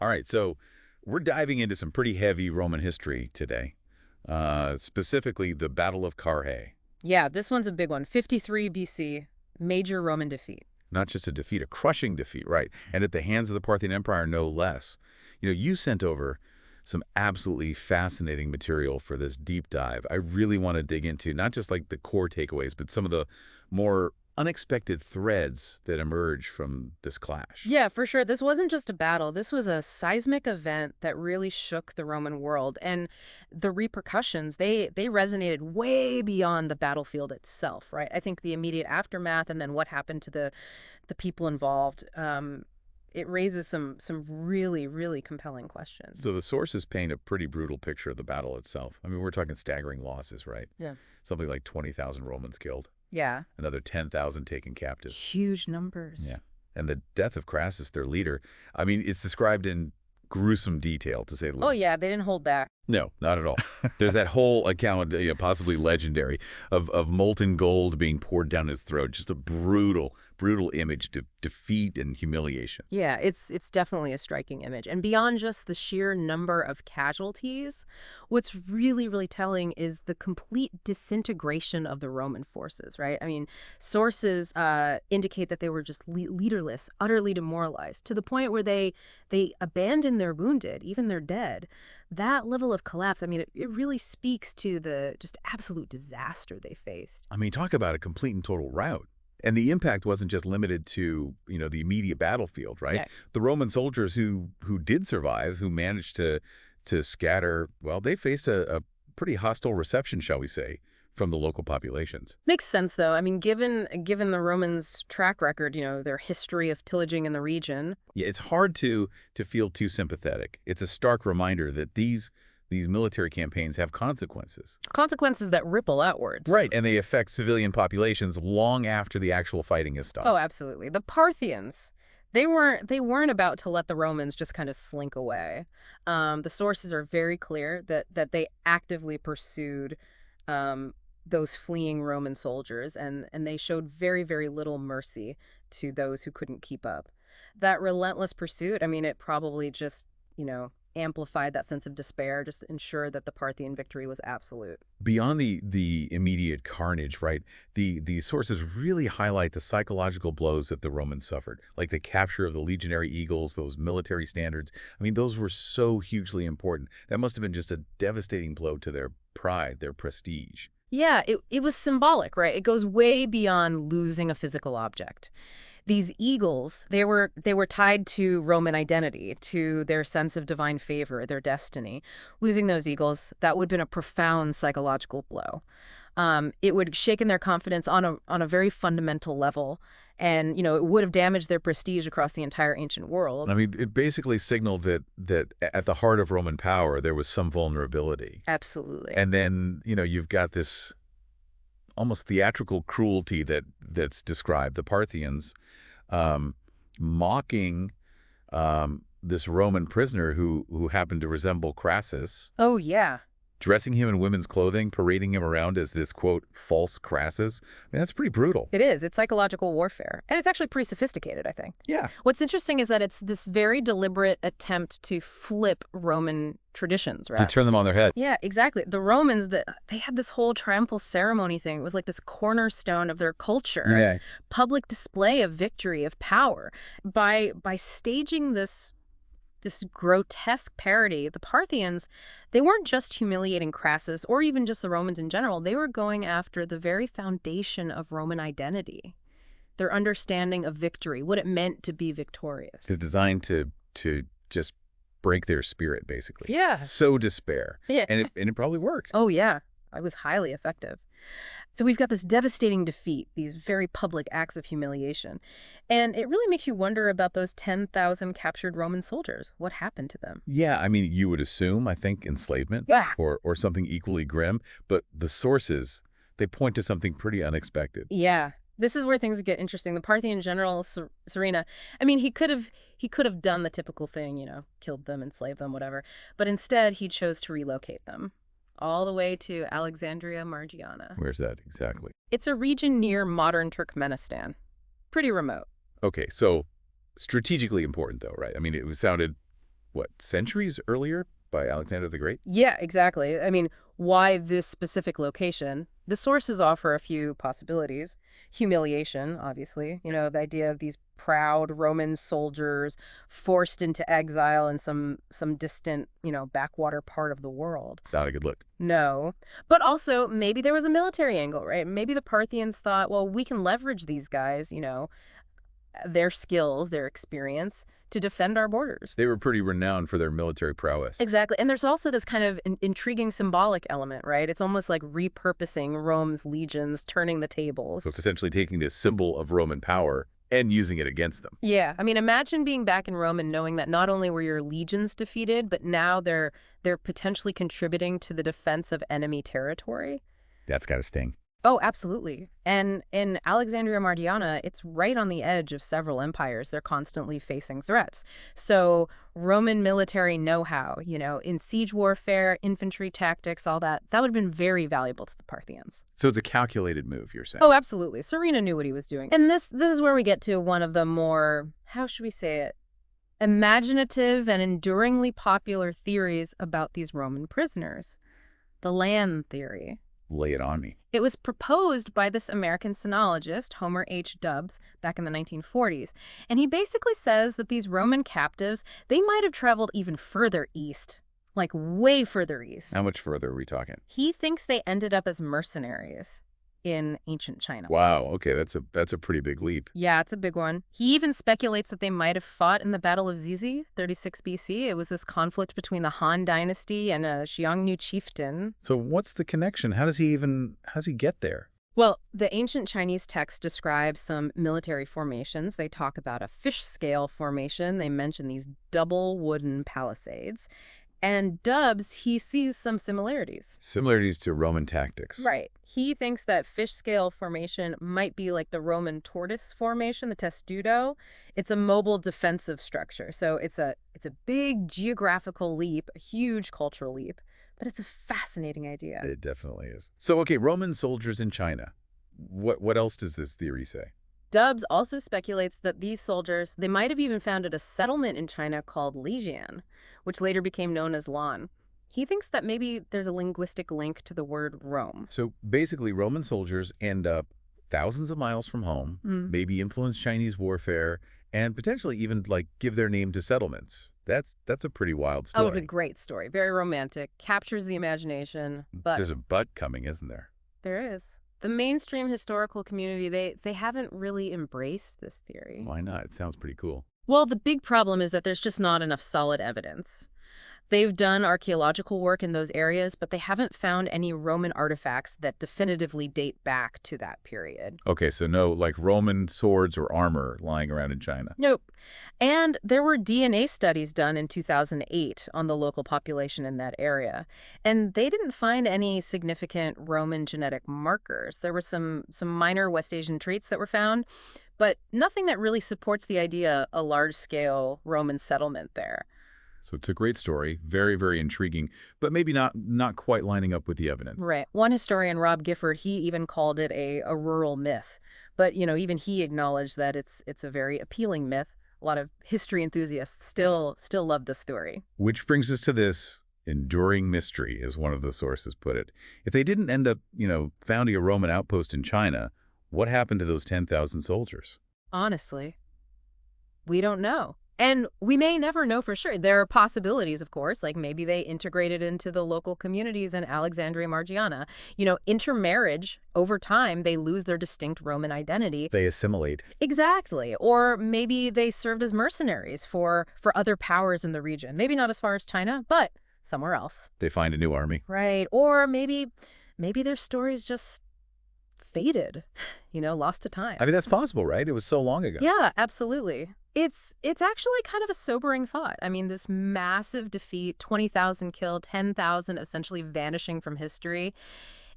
All right, so we're diving into some pretty heavy Roman history today, specifically the Battle of Carrhae. Yeah, this one's a big one. 53 BC, major Roman defeat. Not just a defeat, a crushing defeat, right? And at the hands of the Parthian Empire, no less. You sent over some absolutely fascinating material for this deep dive. I really want to dig into not just like the core takeaways, but some of the more unexpected threads that emerge from this clash. Yeah, for sure. This wasn't just a battle. This was a seismic event that really shook the Roman world. And the repercussions, they resonated way beyond the battlefield itself, right? I think the immediate aftermath and then what happened to the people involved, it raises some really, really compelling questions. So the sources paint a pretty brutal picture of the battle itself. I mean, we're talking staggering losses, right? Yeah. Something like 20,000 Romans killed. Yeah. Another 10,000 taken captive. Huge numbers. Yeah. And the death of Crassus, their leader, I mean, it's described in gruesome detail, to say the least. Oh, yeah, they didn't hold back. No, not at all. There's that whole account, possibly legendary, of molten gold being poured down his throat. Just a brutal, brutal image of defeat and humiliation. Yeah, it's definitely a striking image. And beyond just the sheer number of casualties, what's really, really telling is the complete disintegration of the Roman forces, right? I mean, sources indicate that they were just leaderless, utterly demoralized, to the point where they abandoned their wounded, even their dead. That level of collapse, I mean, it really speaks to the just absolute disaster they faced. I mean, talk about a complete and total rout. And the impact wasn't just limited to, the immediate battlefield, right? Yeah. The Roman soldiers who did survive, who managed to scatter, well, they faced a pretty hostile reception, shall we say, from the local populations. Makes sense, though. I mean, given the Romans' track record, their history of pillaging in the region. Yeah, it's hard to feel too sympathetic. It's a stark reminder that these military campaigns have consequences. Consequences that ripple outwards. Right, and they affect civilian populations long after the actual fighting is stopped. Oh, absolutely. The Parthians, they weren't about to let the Romans just kind of slink away. The sources are very clear that they actively pursued those fleeing Roman soldiers, and they showed very, very little mercy to those who couldn't keep up. That relentless pursuit, I mean, it probably just, amplified that sense of despair, just ensured that the Parthian victory was absolute. Beyond the immediate carnage, right, the sources really highlight the psychological blows that the Romans suffered, like the capture of the legionary eagles, those military standards. I mean, those were so hugely important. That must have been just a devastating blow to their pride, their prestige. Yeah, it was symbolic, right? It goes way beyond losing a physical object. These eagles, they were tied to Roman identity, to their sense of divine favor, their destiny. Losing those eagles, that would have been a profound psychological blow. It would have shaken their confidence on a very fundamental level, and it would have damaged their prestige across the entire ancient world. I mean, it basically signaled that at the heart of Roman power there was some vulnerability. Absolutely. And then you've got this almost theatrical cruelty that's described. The Parthians mocking this Roman prisoner who happened to resemble Crassus. Oh, yeah. Dressing him in women's clothing, parading him around as this, quote, false Crassus. I mean, that's pretty brutal. It is. It's psychological warfare. And it's actually pretty sophisticated, I think. Yeah. What's interesting is that it's this very deliberate attempt to flip Roman traditions, right? To turn them on their head. Yeah, exactly. The Romans, they had this whole triumphal ceremony thing. It was like this cornerstone of their culture. Yeah. Public display of victory, of power. By staging this grotesque parody, the Parthians, they weren't just humiliating Crassus or even just the Romans in general. They were going after the very foundation of Roman identity, their understanding of victory, what it meant to be victorious. It's designed to just break their spirit, basically. Yeah. Sow despair. Yeah. And it probably worked. Oh, yeah. It was highly effective. So we've got this devastating defeat, these very public acts of humiliation. And it really makes you wonder about those 10,000 captured Roman soldiers. What happened to them? Yeah, I mean, you would assume, I think, enslavement. Yeah. Or something equally grim. But the sources, they point to something pretty unexpected. Yeah. This is where things get interesting. The Parthian general, Surena, I mean, he could have done the typical thing, killed them, enslaved them, whatever. But instead, he chose to relocate them all the way to Alexandria Margiana. Where's that exactly? It's a region near modern Turkmenistan. Pretty remote. Okay, so strategically important, though, right? I mean, it sounded what, centuries earlier by Alexander the Great? Yeah, exactly. I mean, why this specific location? The sources offer a few possibilities. Humiliation, obviously. The idea of these proud Roman soldiers forced into exile in some distant, backwater part of the world. Not a good look. No. But also, maybe there was a military angle, right? Maybe the Parthians thought, well, we can leverage these guys, their skills, their experience to defend our borders. They were pretty renowned for their military prowess. Exactly. And there's also this kind of intriguing symbolic element, right? It's almost like repurposing Rome's legions, turning the So it's tables. essentially taking this symbol of Roman power and using it against them. Yeah. I mean, imagine being back in Rome and knowing that not only were your legions defeated, but now they're potentially contributing to the defense of enemy territory. That's got to sting. Oh, absolutely. And in Alexandria Mardiana, it's right on the edge of several empires. They're constantly facing threats. So Roman military know-how, in siege warfare, infantry tactics, all that, that would have been very valuable to the Parthians. So it's a calculated move, you're saying? Oh, absolutely. Surena knew what he was doing. And this is where we get to one of the more, how should we say it, imaginative and enduringly popular theories about these Roman prisoners, the land theory. Lay it on me. It was proposed by this American sinologist, Homer H. Dubbs, back in the 1940s. And he basically says that these Roman captives, they might have traveled even further east, like way further east. How much further are we talking? He thinks they ended up as mercenaries in ancient China. Wow, okay, that's a pretty big leap. Yeah, it's a big one. He even speculates that they might have fought in the Battle of Zizi, 36 BC. It was this conflict between the Han Dynasty and a Xiongnu chieftain. So what's the connection? How does he get there? Well, the ancient Chinese text describes some military formations. They talk about a fish scale formation. They mention these double wooden palisades. And Dubbs, he sees some similarities. Similarities to Roman tactics. Right. He thinks that fish scale formation might be like the Roman tortoise formation, the testudo. It's a mobile defensive structure. So it's a big geographical leap, a huge cultural leap, but it's a fascinating idea. It definitely is. So, okay, Roman soldiers in China. What else does this theory say? Dubbs also speculates that these soldiers, they might have even founded a settlement in China called Lijian, which later became known as Lan. He thinks that maybe there's a linguistic link to the word Rome. So basically, Roman soldiers end up thousands of miles from home, maybe influence Chinese warfare, and potentially even give their name to settlements. That's a pretty wild story. Oh, it's a great story. Very romantic. Captures the imagination. But there's a but coming, isn't there? there is. The mainstream historical community, they haven't really embraced this theory. Why not? It sounds pretty cool. Well, the big problem is that there's just not enough solid evidence. They've done archaeological work in those areas, but they haven't found any Roman artifacts that definitively date back to that period. Okay, so no Roman swords or armor lying around in China. Nope. And there were DNA studies done in 2008 on the local population in that area, and they didn't find any significant Roman genetic markers. There were some minor West Asian traits that were found, but nothing that really supports the idea a large-scale Roman settlement there. So it's a great story, very, very intriguing, but maybe not quite lining up with the evidence. Right. One historian, Rob Gifford, he even called it a rural myth. But, even he acknowledged that it's a very appealing myth. A lot of history enthusiasts still love this theory. Which brings us to this enduring mystery, as one of the sources put it. If they didn't end up, founding a Roman outpost in China, what happened to those 10,000 soldiers? Honestly, we don't know. And we may never know for sure. There are possibilities, of course, like maybe they integrated into the local communities in Alexandria Margiana. Intermarriage, over time, they lose their distinct Roman identity. They assimilate. Exactly. Or maybe they served as mercenaries for other powers in the region. Maybe not as far as China, but somewhere else. They find a new army. Right. Or maybe their stories just faded, lost to time. I mean, that's possible, right? It was so long ago. Yeah, absolutely. It's actually kind of a sobering thought. I mean, this massive defeat, 20,000 killed, 10,000 essentially vanishing from history.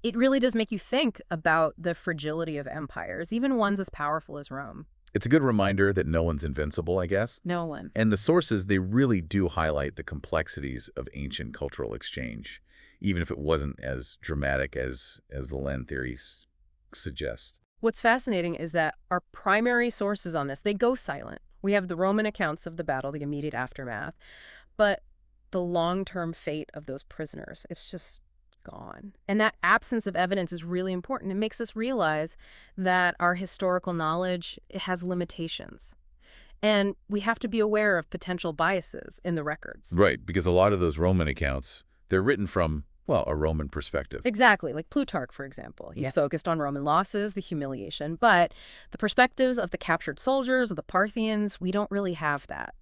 It really does make you think about the fragility of empires, even ones as powerful as Rome. It's a good reminder that no one's invincible, I guess. No one. And the sources, they really do highlight the complexities of ancient cultural exchange, even if it wasn't as dramatic as the Len theories suggest. What's fascinating is that our primary sources on this, they go silent. We have the Roman accounts of the battle, the immediate aftermath. But the long-term fate of those prisoners, it's just gone. And that absence of evidence is really important. It makes us realize that our historical knowledge, it has limitations. And we have to be aware of potential biases in the records. Right, because a lot of those Roman accounts, they're written from, well, a Roman perspective. Exactly, like Plutarch, for example. He's focused on Roman losses, the humiliation, but the perspectives of the captured soldiers, of the Parthians, we don't really have that,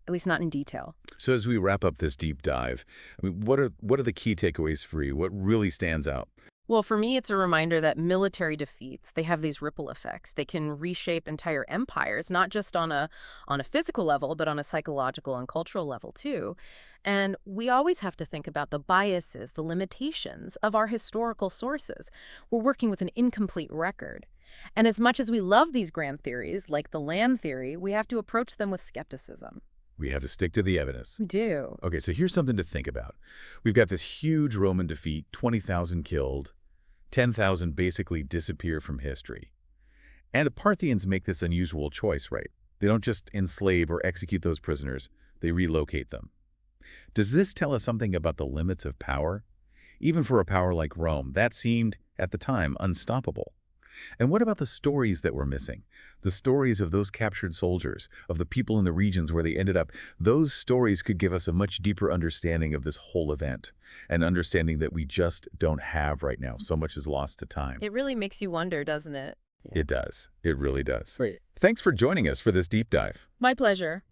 at least not in detail. So as we wrap up this deep dive, I mean, what are the key takeaways for you? What really stands out? Well, for me, it's a reminder that military defeats, they have these ripple effects. They can reshape entire empires, not just on a physical level, but on a psychological and cultural level too. And we always have to think about the biases, the limitations of our historical sources. We're working with an incomplete record. And as much as we love these grand theories, like the land theory, we have to approach them with skepticism. We have to stick to the evidence. We do. Okay, so here's something to think about. We've got this huge Roman defeat, 20,000 killed, 10,000 basically disappear from history. And the Parthians make this unusual choice, right? They don't just enslave or execute those prisoners, they relocate them. Does this tell us something about the limits of power? Even for a power like Rome, that seemed, at the time, unstoppable. And what about the stories that we're missing? The stories of those captured soldiers, of the people in the regions where they ended up. Those stories could give us a much deeper understanding of this whole event, an understanding that we just don't have right now. So much is lost to time. It really makes you wonder, doesn't it? It does. It really does. Great. Thanks for joining us for this deep dive. My pleasure.